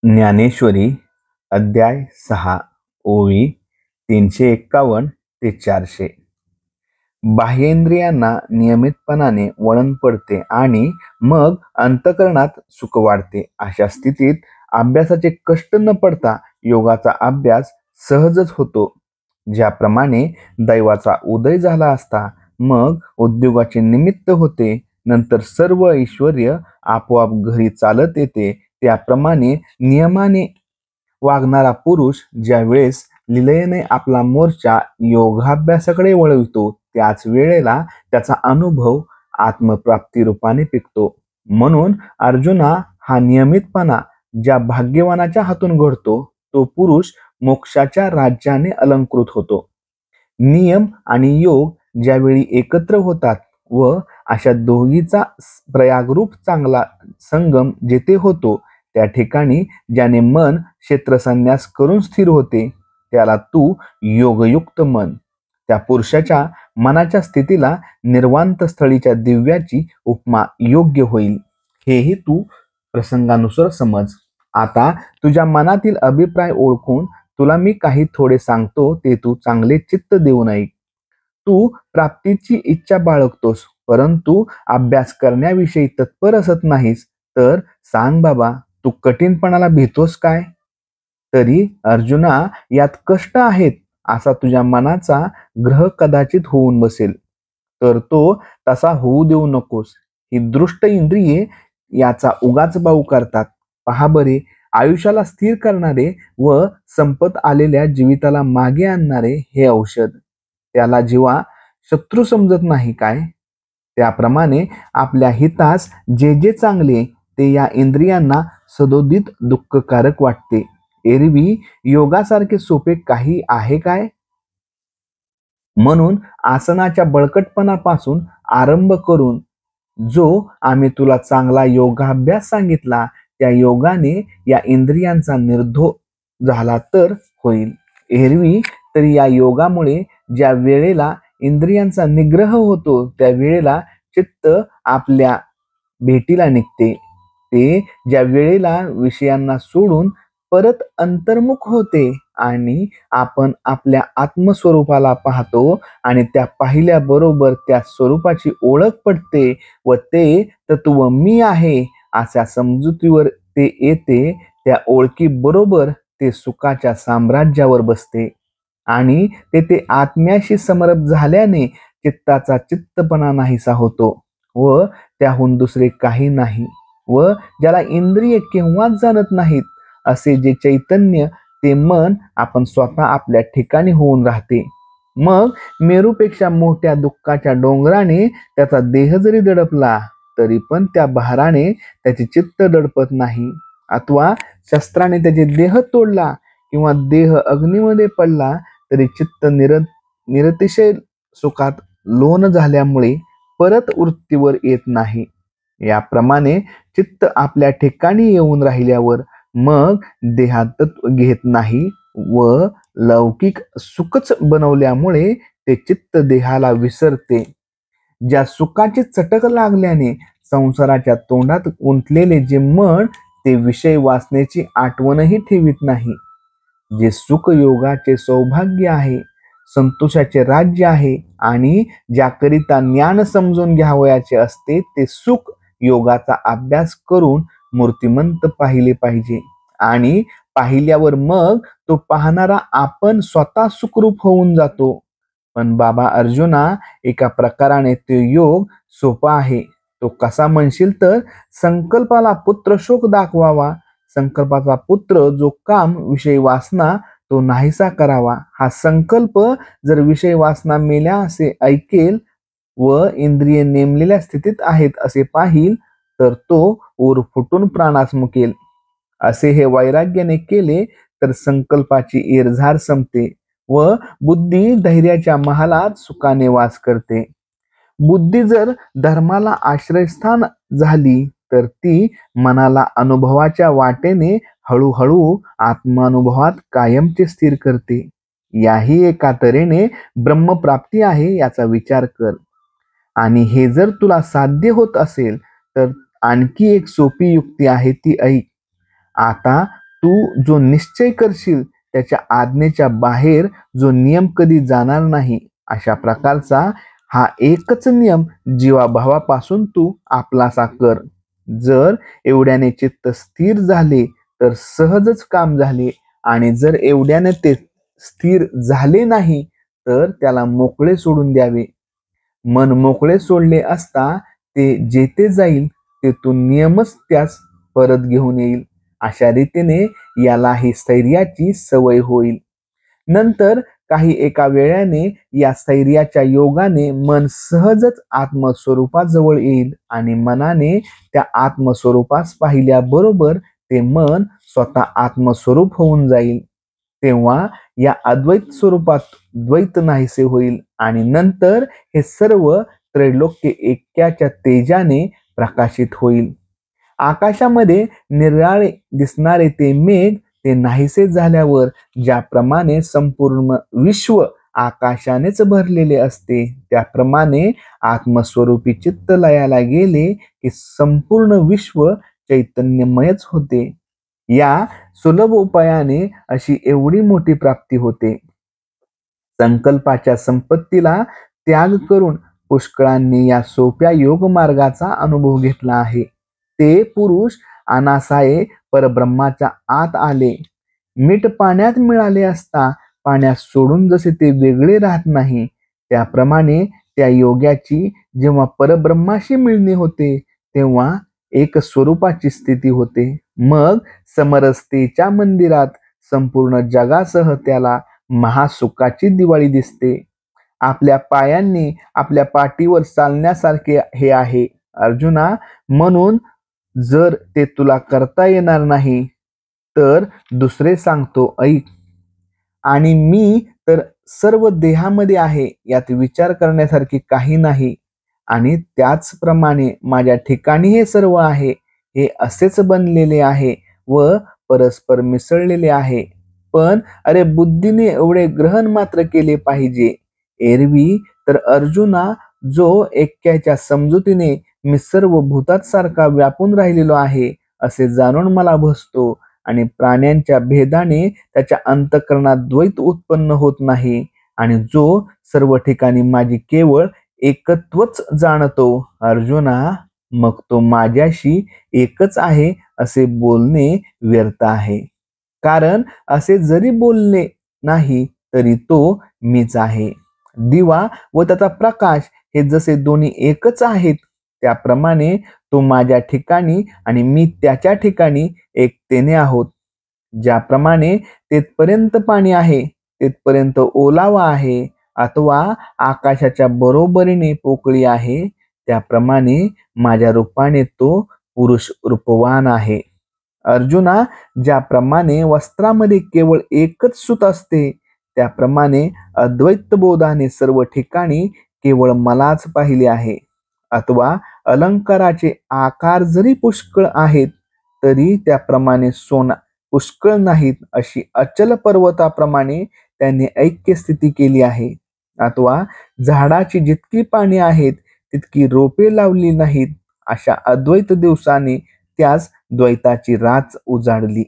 ज्ञानेश्वरी अध्याय 6 ओवी 351 ते 400. बाह्येंद्रियांना नियमितपणाने वळण पडते आणि मग अंतःकरणात सुख वाढते. अशा स्थितीत अभ्यासाचे कष्ट न पडता योगाचा अभ्यास सहजच होतो. ज्याप्रमाणे दैवाचा उदय झाला असता मग उद्योगाचे निमित्त होते, नंतर सर्व ऐश्वर्य आपोआप घरी चालत येते, त्याप्रमाणे नियमाने वागणारा पुरुष ज्या वेळेस लिलयने आपला मोर्चा योगाभ्यासाकडे वळवितो, त्याच वेळेला त्याचा अनुभव आत्मप्राप्ती रूपाने पिकतो. म्हणून अर्जुना, हा नियमितपणा ज्या भाग्यवानाच्या हातून घडतो तो पुरुष मोक्षाच्या राज्याने अलंकृत होतो. नियम आणि योग ज्यावेळी एकत्र होतात व अशा दोघीचा प्रयागरूप चांगला संगम जेथे होतो, त्या ठिकाणी ज्याने मन क्षेत्रसन्यास करून स्थिर होते त्याला तू योगयुक्त मन. त्या पुरुषाच्या मनाच्या स्थितीला निर्वांत स्थळीच्या दिव्याची उपमा योग्य होईल. हेही तू प्रसंगानुसार समज. आता तुझ्या मनातील अभिप्राय ओळखून तुला मी काही थोडे सांगतो, ते तू चांगले चित्त देऊन ऐक. तू प्राप्तीची इच्छा बाळगतोस, परंतु अभ्यास करण्याविषयी तत्पर असत नाहीस. तर सांग बाबा, तू कठीणपणाला भीतोस काय? तरी अर्जुना, यात कष्ट आहेत असा तुझ्या मनाचा ग्रह कदाचित होऊन बसेल, तर तो तसा होऊ देऊ नकोस. ही दृष्ट इंद्रिये याचा उगाच बाऊ करतात. पहा बरे, आयुष्याला स्थिर करणारे व संपत आलेल्या जीविताला मागे आणणारे हे औषध, त्याला जीवा शत्रू समजत नाही काय? त्याप्रमाणे आपल्या हितास जे जे चांगले ते या इंद्रियांना सदोदित दुःखकारक वाटते. एरवी योगासारखे सोपे काही आहे काय? म्हणून आसनाच्या बळकटपणापासून आरंभ करून जो आम्ही तुला चांगला योगाभ्यास सांगितला, त्या योगाने या इंद्रियांचा निर्धो झाला तर होईल. एरवी तरी या योगामुळे ज्या वेळेला इंद्रियांचा निग्रह होतो, त्या वेळेला चित्त आपल्या भेटीला निघते. ते ज्या वेळेला विषयांना सोडून परत अंतर्मुख होते आणि आपण आपल्या आत्मस्वरूपाला पाहतो आणि त्या पाहिल्याबरोबर त्या स्वरूपाची ओळख पडते व ते तत्व मी आहे अशा समजुतीवर ते येते. त्या ओळखी बरोबर ते सुखाच्या साम्राज्यावर बसते आणि ते आत्म्याशी समरस झाल्याने चित्ताचा चित्तपणा नाहीसा होतो व त्याहून दुसरे काही नाही. व ज्याला इंद्रिय केव्हाच जाणत नाहीत असे जे चैतन्य, ते मन आपण स्वतः आपल्या ठिकाणी होऊन राहते. मग मेरूपेक्षा मोठ्या दुःखाच्या डोंगराने त्याचा देह जरी दडपला तरी पण त्या भाराने त्याचे चित्त दडपत नाही. अथवा शस्त्राने त्याचे देह तोडला किंवा देह अग्नीमध्ये पडला तरी चित्त निरतिशय सुखात लोन झाल्यामुळे परत वृत्तीवर येत नाही. याप्रमाणे चित्त आपल्या ठिकाणी येऊन राहिल्यावर मग देहात घेत नाही व लौकिक सुखच बनवल्यामुळे ते चित्त देहाला विसरते. ज्या सुखाची चटक लागल्याने संसाराच्या तोंडात गुंतलेले जे मन ते विषय वासनेची आठवणही ठेवित नाही. जे सुख योगाचे सौभाग्य आहे, संतोषाचे राज्य आहे आणि ज्याकरिता ज्ञान समजून घ्यावयाचे असते, ते सुख योगाचा अभ्यास करून मूर्तिमंत पाहिले पाहिजे. आणि पाहिल्यावर मग तो पाहणारा आपण स्वतः सुखरूप होऊन जातो. पण बाबा अर्जुना, एका प्रकाराने तो योग सोपा आहे. तो कसा म्हणशील तर संकल्पाला पुत्र शोक दाखवावा. संकल्पाचा पुत्र जो काम विषय वासना तो नाहीसा करावा. हा संकल्प जर विषय वासना मेल्या असे ऐकेल व इंद्रिय नेमलेल्या स्थितीत आहेत असे पाहिल, तर तो ऊर फुटून प्राणास मुकेल. असे हे वैराग्याने केले तर संकल्पाची इरझार संपते व बुद्धी धैर्याच्या महालात सुखाने वास करते. बुद्धी जर धर्माला आश्रयस्थान झाली तर ती मनाला अनुभवाच्या वाटेने हळूहळू आत्मानुभवात कायमचे स्थिर करते. याही एका तऱ्हेने ब्रह्मप्राप्ती आहे याचा विचार कर. आणि हे जर तुला साध्य होत असेल तर आणखी एक सोपी युक्ती आहे, ती ऐक. आता तू जो निश्चय करशील त्याच्या आज्ञेच्या बाहेर जो नियम कधी जाणार नाही, अशा प्रकारचा हा एकच नियम जीवाभावापासून तू आपलासा कर. जर एवढ्याने चित्त स्थिर झाले तर सहजच काम झाले, आणि जर एवढ्याने ते स्थिर झाले नाही तर त्याला मोकळे सोडून द्यावे. मन मोकळे सोडले असता ते जेथे जाईल तेथून नियमच त्यास परत घेऊन येईल. अशा रीतीने याला ही स्थैर्याची सवय होईल. नंतर काही एका वेळाने या स्थैर्याच्या योगाने मन सहजच आत्मस्वरूपाजवळ येईल, आणि मनाने त्या आत्मस्वरूपास पाहिल्याबरोबर ते मन स्वतः आत्मस्वरूप होऊन जाईल. तेव्हा या अद्वैत स्वरूपात द्वैत नाहीसे होईल, आणि नंतर हे सर्व त्रैलोक्य ऐक्याच्या तेजाने प्रकाशित होईल. आकाशामध्ये निराळे दिसणारे ते मेघ ते नाहीसे झाल्यावर ज्याप्रमाणे संपूर्ण विश्व आकाशानेच भरलेले असते, त्याप्रमाणे आत्मस्वरूपी चित्त लयाला गेले की संपूर्ण विश्व चैतन्यमयच होते. या सुलभ उपायाने अशी एवढी मोठी प्राप्ती होते. संकल्पाच्या संपत्तीला त्याग करून पुष्कळांनी या सोप्या योग मार्गाचा अनुभव घेतला आहे. ते पुरुष अनासाये परब्रह्माच्या आत आले. मीठ पाण्यात मिळाले असता पाण्यात सोडून जसे ते वेगळे राहत नाही, त्याप्रमाणे त्या योग्याची जेव्हा परब्रह्माशी मिळणे होते तेव्हा एक स्वरूपाची स्थिती होते. मग समरसतेच्या मंदिरात संपूर्ण जगासह त्याला महासुखाची दिवाळी दिसते. आपल्या पायांनी आपल्या पाठीवर चालण्यासारखे हे आहे अर्जुना. म्हणून जर ते तुला करता येणार नाही तर दुसरे सांगतो ऐक. आणि मी तर सर्व देहामध्ये आहे, यात विचार करण्यासारखे काही नाही, आणि त्याचप्रमाणे माझ्या ठिकाणी हे सर्व आहे. हे असेच बनलेले आहे व परस्पर मिसळलेले आहे. पण अरे बुद्धीने एवढे ग्रहण मात्र केले पाहिजे. एरवी तर अर्जुना, जो ऐक्याच्या समजुतीने मी सर्व भूतात सारखा व्यापून राहिलेलो आहे असे जाणून मला भसतो, आणि प्राण्यांच्या भेदाने त्याच्या अंतःकरणात द्वैत उत्पन्न होत नाही, आणि जो सर्व ठिकाणी माझी केवळ एकत्वच जाणतो अर्जुना, मग तो माझ्याशी एकच आहे असे बोलणे व्यर्थ आहे. कारण असे जरी बोलले नाही तरी तो मीच आहे. दिवा व त्याचा प्रकाश हे जसे दोन्ही एकच आहेत, त्याप्रमाणे तो माझ्या ठिकाणी आणि मी त्याच्या ठिकाणी एकतेने आहोत. ज्याप्रमाणे तेथपर्यंत पाणी आहे तेथपर्यंत ओलावा आहे, अथवा आकाशाच्या बरोबरीने पोकळी आहे, त्याप्रमाणे माझ्या रूपाने तो पुरुष रूपवान आहे. अर्जुना, ज्याप्रमाणे वस्त्रामध्ये केवळ एकच सूत असते, त्याप्रमाणे अद्वैत बोधाने सर्व ठिकाणी केवळ मलाच पाहिले आहे. अथवा अलंकाराचे आकार जरी पुष्कळ आहेत तरी त्याप्रमाणे सोना पुष्कळ नाहीत, अशी अचल पर्वताप्रमाणे त्यांनी ऐक्य स्थिती केली आहे. अथवा झाडाची जितकी पाने आहेत तितकी रोपे लावली नाहीत, अशा अद्वैत दिवसाने त्यास द्वैताची राच उजाडली.